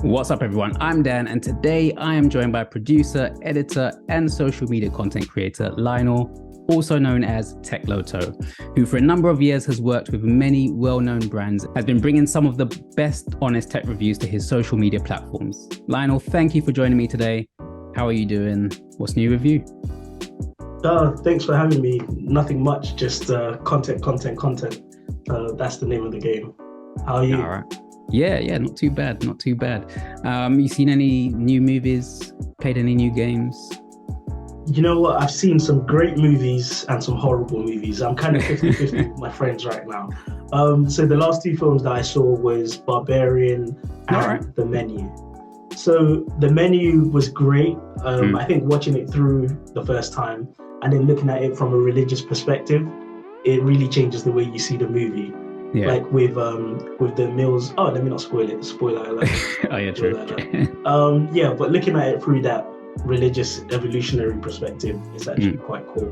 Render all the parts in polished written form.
What's up, everyone? I'm Dan, and today I am joined by producer, editor, and social media content creator Lionel, also known as Techloto, who for a number of years has worked with many well-known brands, has been bringing some of the best honest tech reviews to his social media platforms. Lionel, thank you for joining me today. How are you doing? What's new with you? Thanks for having me. Nothing much, just content. That's the name of the game. How are you? All right. Yeah, not too bad. You seen any new movies? Played any new games? You know what? I've seen some great movies and some horrible movies. I'm kind of 50-50 with my friends right now. So the last two films that I saw was Barbarian and The Menu. So The Menu was great. I think watching it through the first time and then looking at it from a religious perspective, it really changes the way you see the movie. Yeah. Like with the meals. Oh, let me not spoil it. Spoiler alert. Oh yeah, true. But looking at it through that religious evolutionary perspective, it's actually quite cool.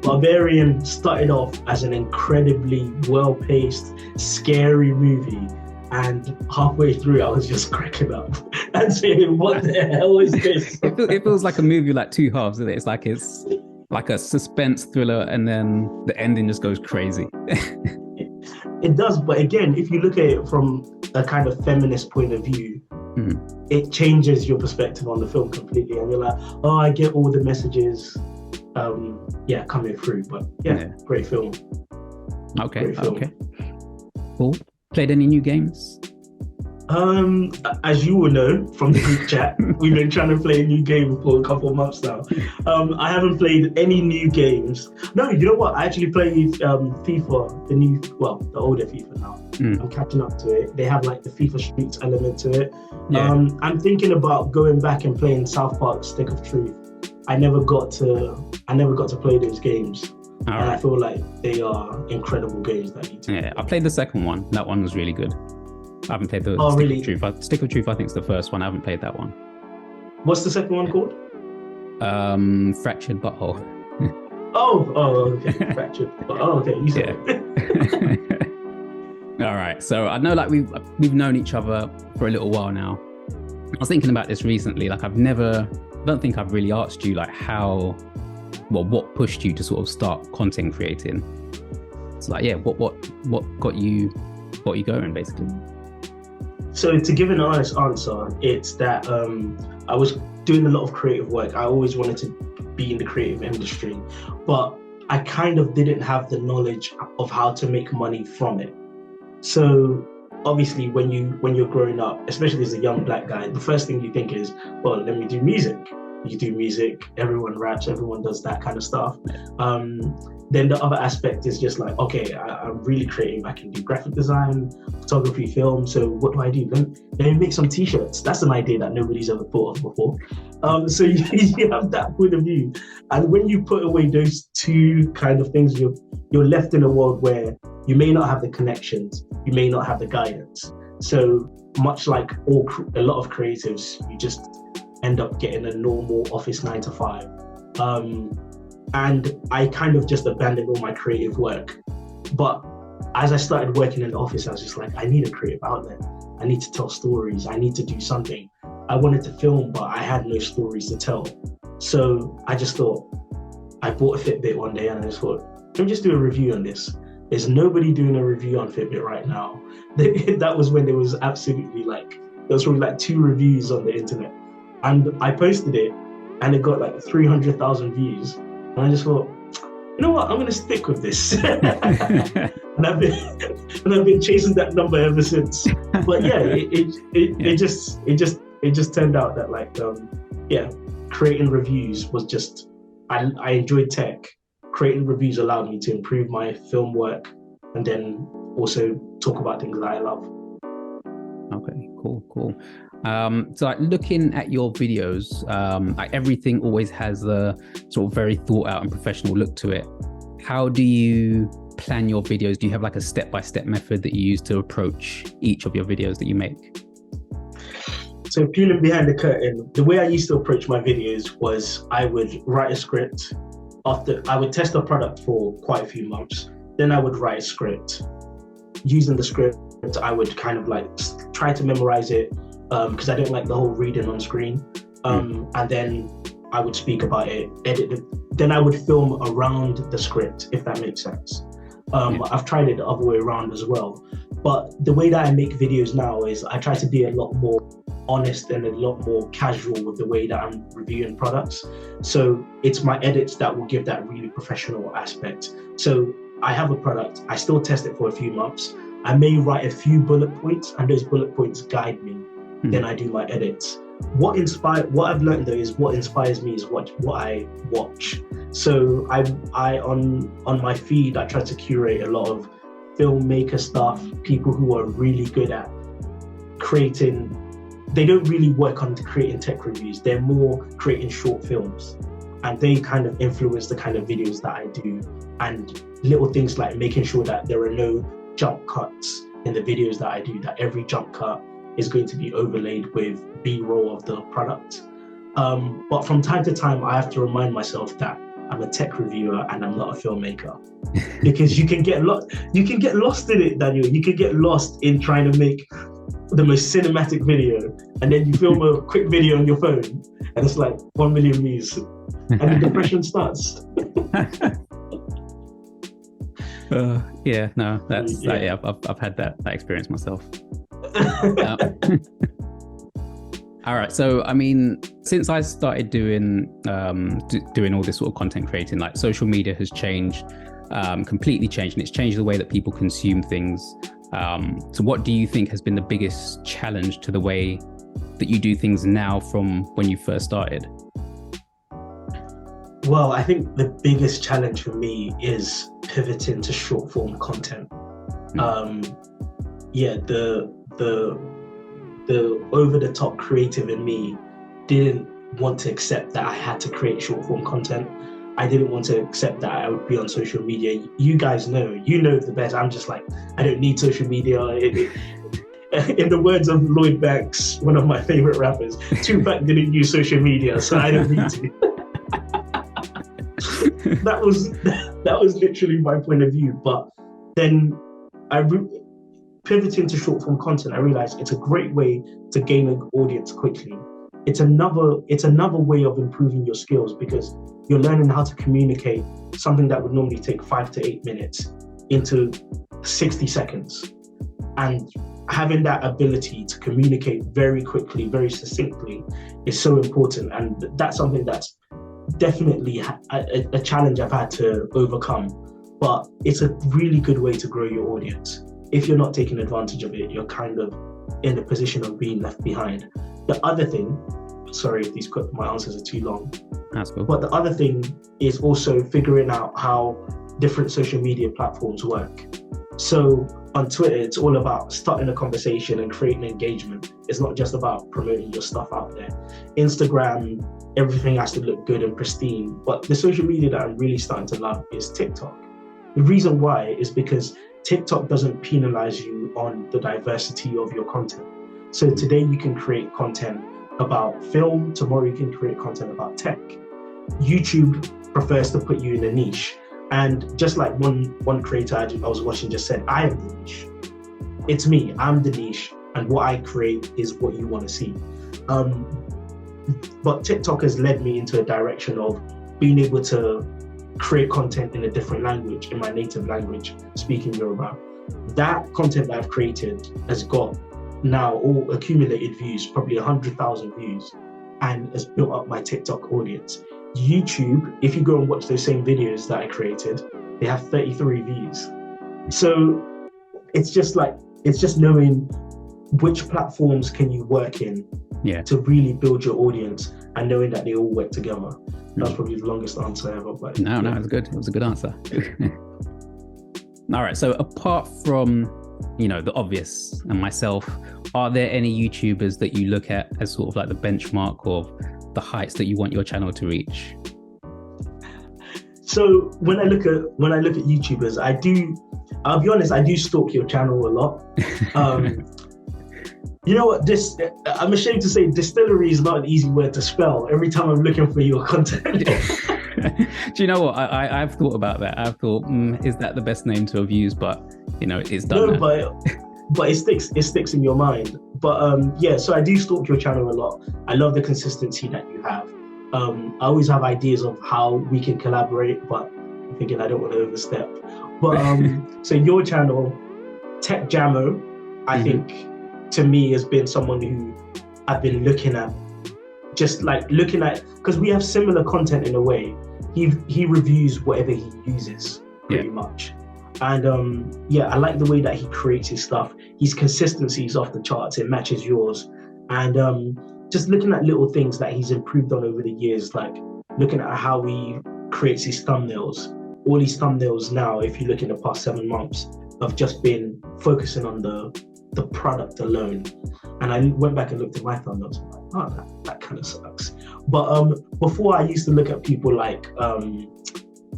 Barbarian started off as an incredibly well-paced, scary movie, and halfway through I was just cracking up and saying, "What the hell is this?" It feels like a movie like two halves, isn't it? It's like a suspense thriller, and then the ending just goes crazy. It does, but again, if you look at it from a kind of feminist point of view, it changes your perspective on the film completely, and you're like, oh, I get all the messages, coming through. But great film. Okay. Cool. Played any new games? As you will know from the group chat, we've been trying to play a new game for a couple of months now. I haven't played any new games. No, you know what? I actually played FIFA, the older FIFA now. I'm catching up to it. They have like the FIFA Streets element to it. Yeah. I'm thinking about going back and playing South Park Stick of Truth. I never got to play those games. And I feel like they are incredible games that I need to play. I played the second one. That one was really good. I haven't played the Stick of Truth, I think it's the first one. I haven't played that one. What's the second one called? Fractured Butthole. Okay. Fractured. Okay. You said it. All right. So I know we've known each other for a little while now. I was thinking about this recently. I don't think I've really asked you what pushed you to sort of start content creating. It's what got you going basically? So to give an honest answer, it's that I was doing a lot of creative work. I always wanted to be in the creative industry, but I kind of didn't have the knowledge of how to make money from it. So obviously when you're growing up, especially as a young black guy, the first thing you think is, well, let me do music. You do music, everyone raps, everyone does that kind of stuff. Then the other aspect is just like, okay, I'm really creative. I can do graphic design, photography, film. So what do I do? Let me make some t-shirts. That's an idea that nobody's ever thought of before. So you have that point of view. And when you put away those two kind of things, you're left in a world where you may not have the connections, you may not have the guidance. So much like a lot of creatives, you just end up getting a normal office 9-to-5. And I kind of just abandoned all my creative work. But as I started working in the office, I was just like, I need a creative outlet. I need to tell stories. I need to do something. I wanted to film, but I had no stories to tell. So I just thought, I bought a Fitbit one day and I just thought, let me just do a review on this. There's nobody doing a review on Fitbit right now. That was when there was absolutely there was probably 2 reviews on the internet. And I posted it and it got 300,000 views. And I just thought, you know what, I'm going to stick with this. and I've been chasing that number ever since. But it just turned out that creating reviews was just, I enjoyed tech. Creating reviews allowed me to improve my film work and then also talk about things that I love. Okay, cool. So looking at your videos, everything always has a sort of very thought out and professional look to it. How do you plan your videos? Do you have a step-by-step method that you use to approach each of your videos that you make? So peeling behind the curtain, the way I used to approach my videos was I would write a script. After I would test the product for quite a few months, then I would write a script. Using the script, I would kind of try to memorize it, because I don't like the whole reading on screen. And then I would speak about it, edit it. Then I would film around the script, if that makes sense. I've tried it the other way around as well. But the way that I make videos now is I try to be a lot more honest and a lot more casual with the way that I'm reviewing products. So it's my edits that will give that really professional aspect. So I have a product, I still test it for a few months. I may write a few bullet points and those bullet points guide me. Then I do my edits. What I've learned though is what inspires me is what I watch. So I on my feed, I try to curate a lot of filmmaker stuff, people who are really good at creating. They don't really work on creating tech reviews. They're more creating short films, and they kind of influence the kind of videos that I do, and little things like making sure that there are no jump cuts in the videos that I do, that every jump cut is going to be overlaid with B-roll of the product. But from time to time, I have to remind myself that I'm a tech reviewer and I'm not a filmmaker, because you can get lost in it, Daniel. You can get lost in trying to make the most cinematic video, and then you film a quick video on your phone, and it's like 1 million views, and the depression starts. I've had that experience myself. All right, so I mean, since I started doing all this sort of content creating, like social media has changed, completely changed, and it's changed the way that people consume things. So what do you think has been the biggest challenge to the way that you do things now from when you first started? Well, I think the biggest challenge for me is pivoting to short form content. The over the top creative in me didn't want to accept that I had to create short form content. I didn't want to accept that I would be on social media. You guys know the best. I'm just like, I don't need social media. In the words of Lloyd Banks, one of my favorite rappers, Tupac didn't use social media, so I don't need to. That was literally my point of view. But then pivoting to short form content, I realized it's a great way to gain an audience quickly. It's another way of improving your skills, because you're learning how to communicate something that would normally take 5 to 8 minutes into 60 seconds. And having that ability to communicate very quickly, very succinctly is so important. And that's something that's definitely a challenge I've had to overcome. But it's a really good way to grow your audience. If you're not taking advantage of it, you're kind of in a position of being left behind. The other thing, sorry if my answers are too long. That's cool. But the other thing is also figuring out how different social media platforms work. So on Twitter, it's all about starting a conversation and creating engagement. It's not just about promoting your stuff out there. Instagram, everything has to look good and pristine. But the social media that I'm really starting to love is TikTok. The reason why is because TikTok doesn't penalize you on the diversity of your content. So today you can create content about film, tomorrow you can create content about tech. YouTube prefers to put you in a niche. And just like one creator I was watching just said, I am the niche. It's me, I'm the niche, and what I create is what you want to see. But TikTok has led me into a direction of being able to create content in a different language, in my native language, speaking Yoruba. That content that I've created has got now all accumulated views, probably 100,000 views, and has built up my TikTok audience. YouTube, if you go and watch those same videos that I created, they have 33 views. So it's just knowing which platforms can you work in to really build your audience, and knowing that they all work together. That's probably the longest answer ever. But No, it was good. It was a good answer. All right. So apart from, the obvious and myself, are there any YouTubers that you look at as sort of like the benchmark of the heights that you want your channel to reach? So when I look at YouTubers, I'll be honest, I do stalk your channel a lot. You know what? I'm ashamed to say, Distillery is not an easy word to spell. Every time I'm looking for your content. Do you know what? I've thought about that. I've thought, is that the best name to have used? But it's done. No, but but it sticks in your mind. But yeah, so I do stalk your channel a lot. I love the consistency that you have. I always have ideas of how we can collaborate, but I'm thinking I don't want to overstep. But so your channel, Tech Jamo, I think to me has been someone who I've been looking at, because we have similar content in a way. He reviews whatever he uses pretty much. And yeah, I like the way that he creates his stuff. His consistency is off the charts. It matches yours. And just looking at little things that he's improved on over the years, like looking at how he creates his thumbnails. All these thumbnails now, if you look in the past 7 months, have just been focusing on the product alone. And I went back and looked at my thumbnails. I'm like, oh, that kind of sucks. But before, I used to look at people like,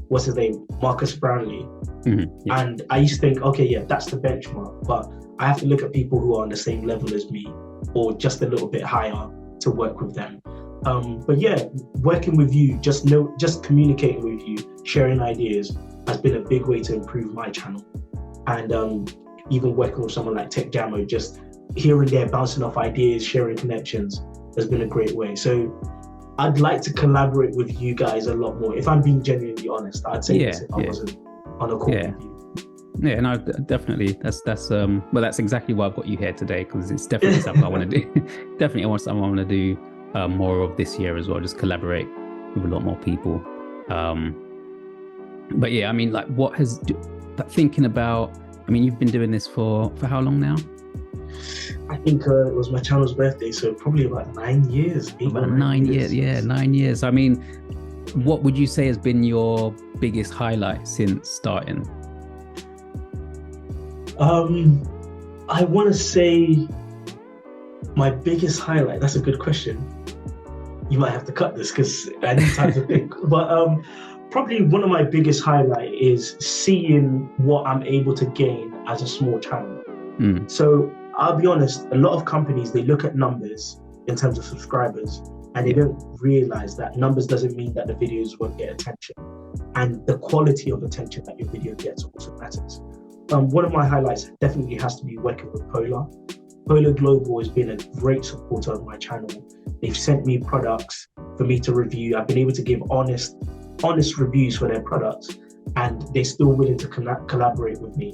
what's his name? Marcus Brownlee. And I used to think, okay, yeah, that's the benchmark. But I have to look at people who are on the same level as me or just a little bit higher to work with them. But yeah, working with you, just communicating with you, sharing ideas has been a big way to improve my channel. And even working with someone like Tech Jamo, just here and there, bouncing off ideas, sharing connections has been a great way. So I'd like to collaborate with you guys a lot more. If I'm being genuinely honest, I'd say this if I wasn't on a call with you. Yeah, no, definitely. That's exactly why I've got you here today, because it's definitely something I want to do. Definitely, something I want to do more of this year as well. Just collaborate with a lot more people. But yeah, I mean, like, thinking about? I mean, you've been doing this for how long now? I think it was my channel's birthday, so probably about 9 years. About 9 years, yeah, 9 years. I mean, what would you say has been your biggest highlight since starting? I want to say my biggest highlight. That's a good question. You might have to cut this because I need time to think. But probably one of my biggest highlight is seeing what I'm able to gain as a small channel. So I'll be honest, a lot of companies, they look at numbers in terms of subscribers, and they don't realize that numbers doesn't mean that the videos won't get attention. And the quality of attention that your video gets also matters. One of my highlights definitely has to be working with Polar. Polar Global has been a great supporter of my channel. They've sent me products for me to review. I've been able to give honest reviews for their products, and they're still willing to collaborate with me.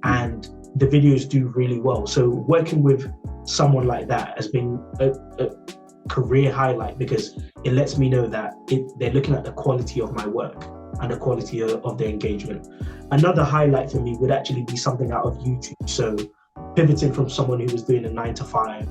And the videos do really well. So working with someone like that has been a career highlight, because it lets me know that they're looking at the quality of my work and the quality of the engagement. Another highlight for me would actually be something out of YouTube. So pivoting from someone who was doing a 9 to 5,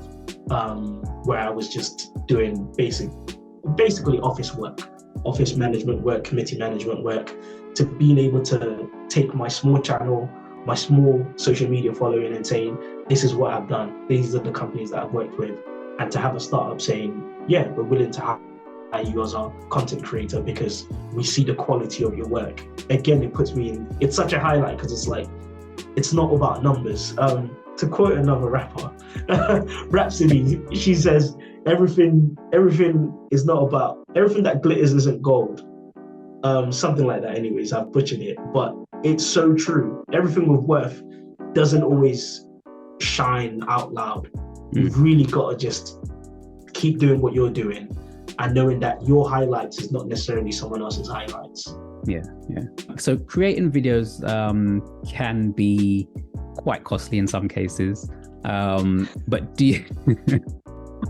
where I was just doing basically office work, office management work, committee management work, to being able to take my small channel, my small social media following, and saying, this is what I've done. These are the companies that I've worked with. And to have a startup saying, yeah, we're willing to hire you as our content creator because we see the quality of your work. Again, it puts me in, it's such a highlight because it's like, it's not about numbers. To quote another rapper, Rhapsody, she says, everything is not about, everything that glitters isn't gold. Something like that anyways, I've butchered it, but it's so true. Everything with worth doesn't always shine out loud. You've really got to just keep doing what you're doing and knowing that your highlights is not necessarily someone else's highlights. Yeah. So creating videos can be quite costly in some cases, but do you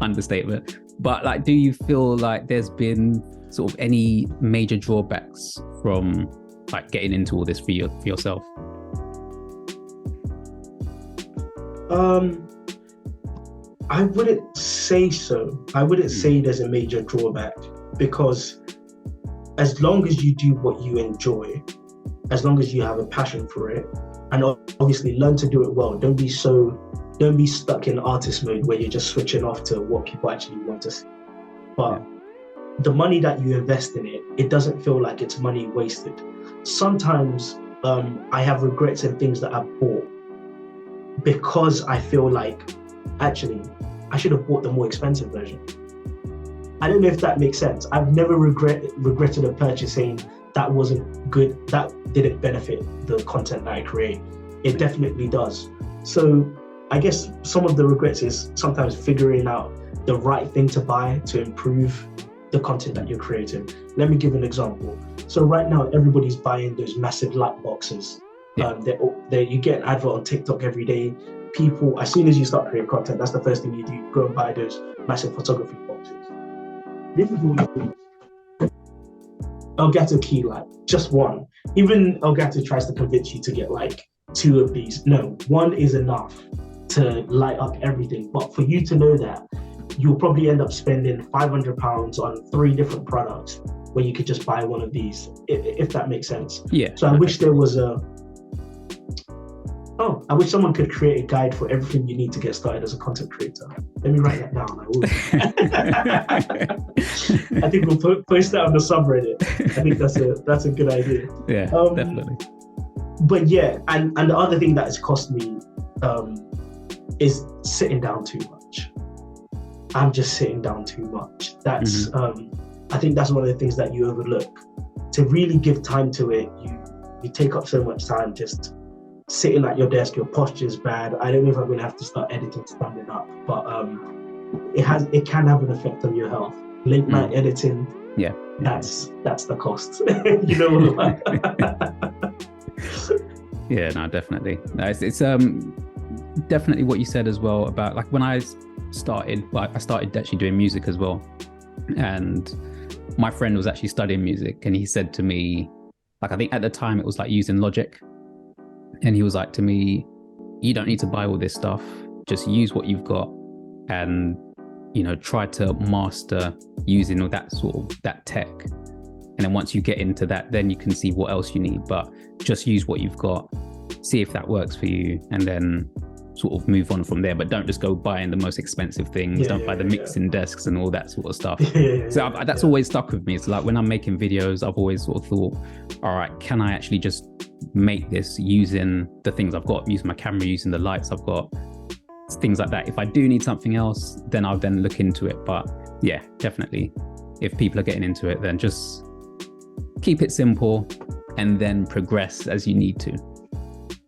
understatement, but like, do you feel like there's been sort of any major drawbacks from like getting into all this for yourself? I wouldn't say so. I wouldn't say there's a major drawback, because as long as you do what you enjoy, as long as you have a passion for it, and obviously learn to do it well, don't be stuck in artist mode where you're just switching off to what people actually want to see. But the money that you invest in it doesn't feel like it's money wasted. Sometimes I have regrets in things that I've bought because I feel like, actually, I should have bought the more expensive version. I don't know if that makes sense. I've never regretted a purchase saying that wasn't good, that didn't benefit the content that I create. It definitely does. So I guess some of the regrets is sometimes figuring out the right thing to buy to improve the content that you're creating. Let me give an example. So right now, everybody's buying those massive light boxes. Yeah. You get an advert on TikTok every day. People, as soon as you start creating content, that's the first thing you do. Go and buy those massive photography boxes. This is what you do. Elgato key light, just one. Even Elgato tries to convince you to get like 2 of these. No, one is enough to light up everything. But for you to know that, you'll probably end up spending £500 on 3 different products when you could just buy one of these, if that makes sense. Yeah. So I wish there was I wish someone could create a guide for everything you need to get started as a content creator. Let me write that down. I think we'll post that on the subreddit. I think that's a good idea. Yeah, definitely. But yeah, and the other thing that has cost me is sitting down too much. I'm just sitting down too much. That's I think that's one of the things that you overlook. To really give time to it, you take up so much time just sitting at your desk. Your posture is bad. I don't know if I'm going to have to start editing standing up, but it can have an effect on your health. Late night editing. Yeah, that's the cost. You know. Yeah, no, definitely. No, it's definitely what you said as well about like when I started actually doing music as well, and my friend was actually studying music, and he said to me, like, I think at the time it was like using Logic, and he was like to me, you don't need to buy all this stuff, just use what you've got, and try to master using all that tech, and then once you get into that, then you can see what else you need, but just use what you've got, see if that works for you, and then sort of move on from there. But don't just go buying the most expensive things. Don't buy the mixing desks and all that sort of stuff. That's always stuck with me. It's like when I'm making videos, I've always sort of thought, all right, can I actually just make this using the things I've got, using my camera, using the lights I've got, things like that. If I do need something else, then I'll then look into it. But yeah, definitely, if people are getting into it, then just keep it simple and then progress as you need to.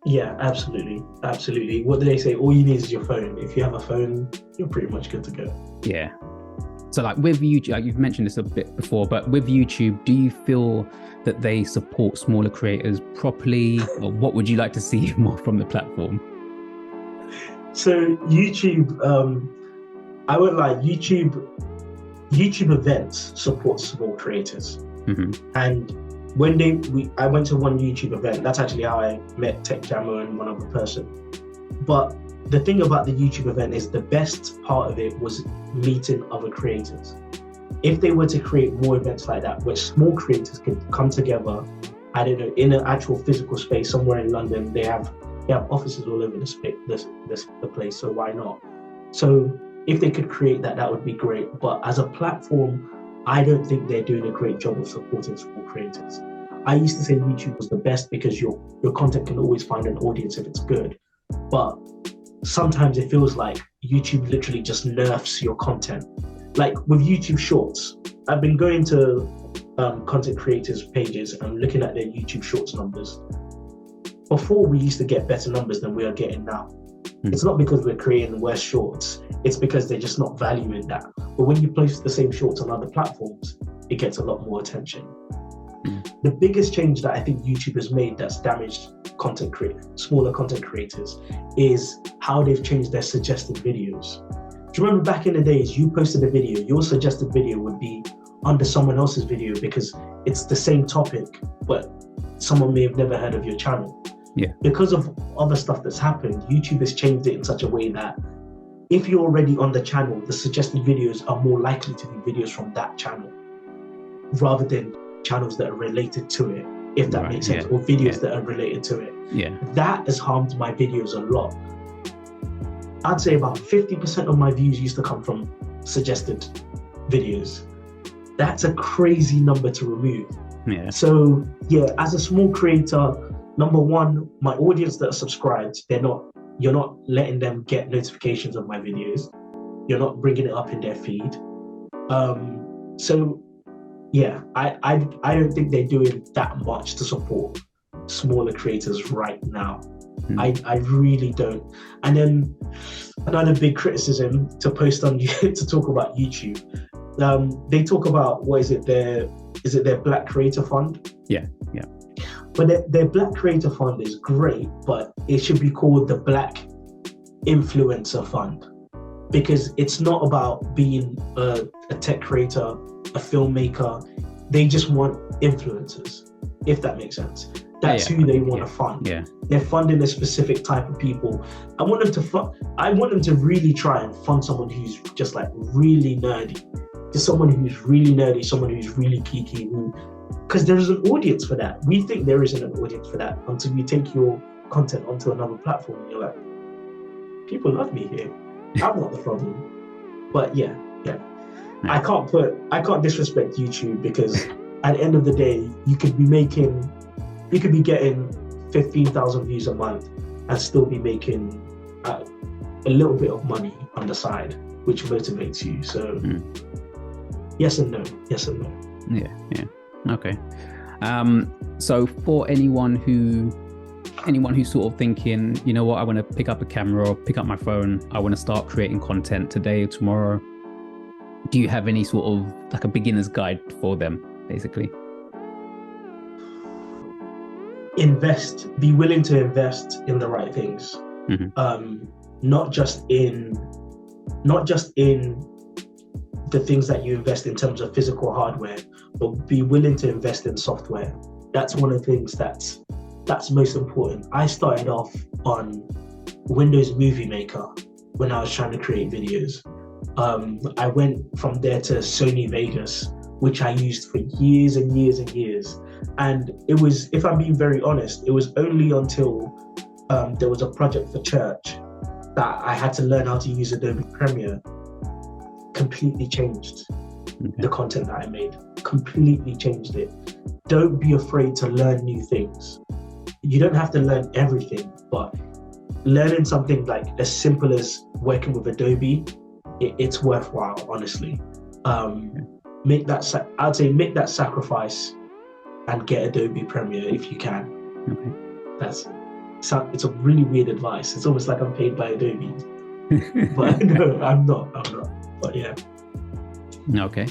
Yeah, absolutely. What do they say? All you need is your phone. If you have a phone, you're pretty much good to go. Yeah. So like with YouTube, like you've mentioned this a bit before, but with YouTube, do you feel that they support smaller creators properly, or what would you like to see more from the platform? So YouTube, I won't lie, YouTube events support small creators. And when I went to one YouTube event, that's actually how I met Tech Jammer and one other person. But the thing about the YouTube event is the best part of it was meeting other creators. If they were to create more events like that, where small creators can come together, I don't know, in an actual physical space somewhere in London, they have offices all over the place, so why not? So if they could create that would be great. But as a platform, I don't think they're doing a great job of supporting small creators. I used to say YouTube was the best because your content can always find an audience if it's good. But sometimes it feels like YouTube literally just nerfs your content. Like with YouTube Shorts, I've been going to content creators' pages and looking at their YouTube Shorts numbers. Before, we used to get better numbers than we are getting now. It's not because we're creating worse shorts, it's because they're just not valuing that. But when you post the same shorts on other platforms, it gets a lot more attention. The biggest change that I think YouTube has made that's damaged smaller content creators is how they've changed their suggested videos. Do you remember back in the days, you posted a video, your suggested video would be under someone else's video because it's the same topic, but someone may have never heard of your channel. Yeah. Because of other stuff that's happened, YouTube has changed it in such a way that if you're already on the channel, the suggested videos are more likely to be videos from that channel rather than channels that are related to it, if that makes sense, or videos that are related to it. Yeah. That has harmed my videos a lot. I'd say about 50% of my views used to come from suggested videos. That's a crazy number to remove. Yeah. So yeah, as a small creator, number one, my audience that are subscribed, you're not letting them get notifications of my videos. You're not bringing it up in their feed. So yeah, I don't think they're doing that much to support smaller creators right now. I really don't. And then another big criticism to post on to talk about YouTube. They talk about what is it their Black Creator Fund? Yeah. But their Black Creator Fund is great, but it should be called the Black Influencer Fund, because it's not about being a tech creator, a filmmaker. They just want influencers, if that makes sense. That's who they want to fund. Yeah. They're funding a specific type of people. I want them to really try and fund someone who's just like really nerdy. Just someone who's really nerdy, someone who's really geeky, because there is an audience for that. We think there isn't an audience for that until you take your content onto another platform and you're like, people love me here. I'm not the problem. But yeah. I can't disrespect YouTube, because at the end of the day, you could be getting 15,000 views a month and still be making a little bit of money on the side, which motivates you. So yes and no. Yeah. Okay. So for anyone who's sort of thinking, you know what, I want to pick up a camera or pick up my phone, I want to start creating content today or tomorrow, do you have any sort of like a beginner's guide for them, basically? Be willing to invest in the right things. Not just in the things that you invest in terms of physical hardware, but be willing to invest in software. That's one of the things that's most important. I started off on Windows Movie Maker when I was trying to create videos. I went from there to Sony Vegas, which I used for years and years and years. And it was, if I'm being very honest, it was only until there was a project for church that I had to learn how to use Adobe Premiere. Completely changed the content that I made. Completely changed it. Don't be afraid to learn new things. You don't have to learn everything, but learning something like as simple as working with Adobe, it's worthwhile, honestly. Make that sacrifice and get Adobe Premiere if you can. It's a really weird advice. It's almost like I'm paid by Adobe, but no, I'm not. But yeah. Okay.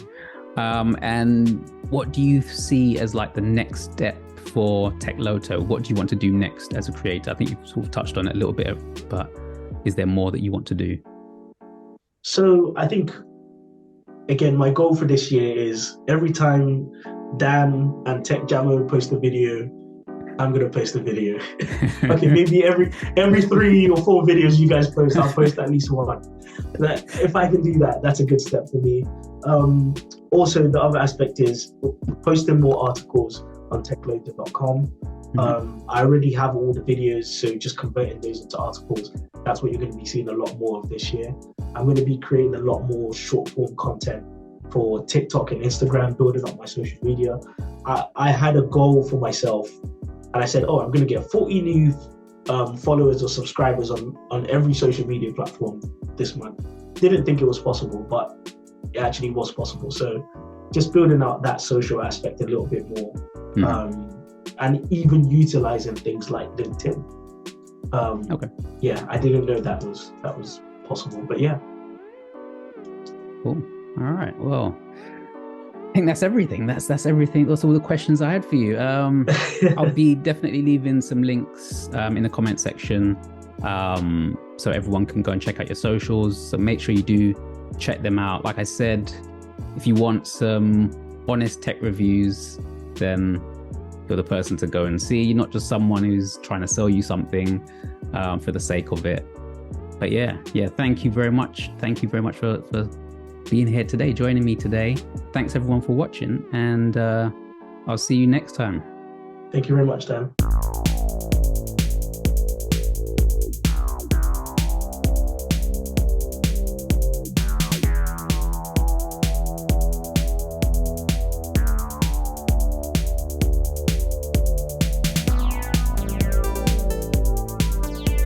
And what do you see as like the next step for Techloto? What do you want to do next as a creator? I think you've sort of touched on it a little bit, but is there more that you want to do? So I think, again, my goal for this year is every time Dan and Tech Jammo post a video, I'm going to post a video. Okay, maybe every 3 or 4 videos you guys post, I'll post at least one. If I can do that, that's a good step for me. Also, the other aspect is posting more articles on techloto.com. I already have all the videos, so just converting those into articles. That's what you're going to be seeing a lot more of this year. I'm going to be creating a lot more short form content for TikTok and Instagram, building up my social media. I had a goal for myself, and I said, I'm going to get 40 new followers or subscribers on every social media platform this month. Didn't think it was possible, but it actually was possible. So just building out that social aspect a little bit more. And even utilizing things like LinkedIn. Yeah, I didn't know that was possible, but yeah. Cool. All right. Well, I think that's everything. That's everything. That's all the questions I had for you. I'll be definitely leaving some links in the comment section, so everyone can go and check out your socials. So make sure you do check them out. Like I said, if you want some honest tech reviews, then you're the person to go and see. You're not just someone who's trying to sell you something for the sake of it. But yeah, thank you very much. Thank you very much for being here today, joining me today. Thanks everyone for watching, and I'll see you next time. Thank you very much, Dan.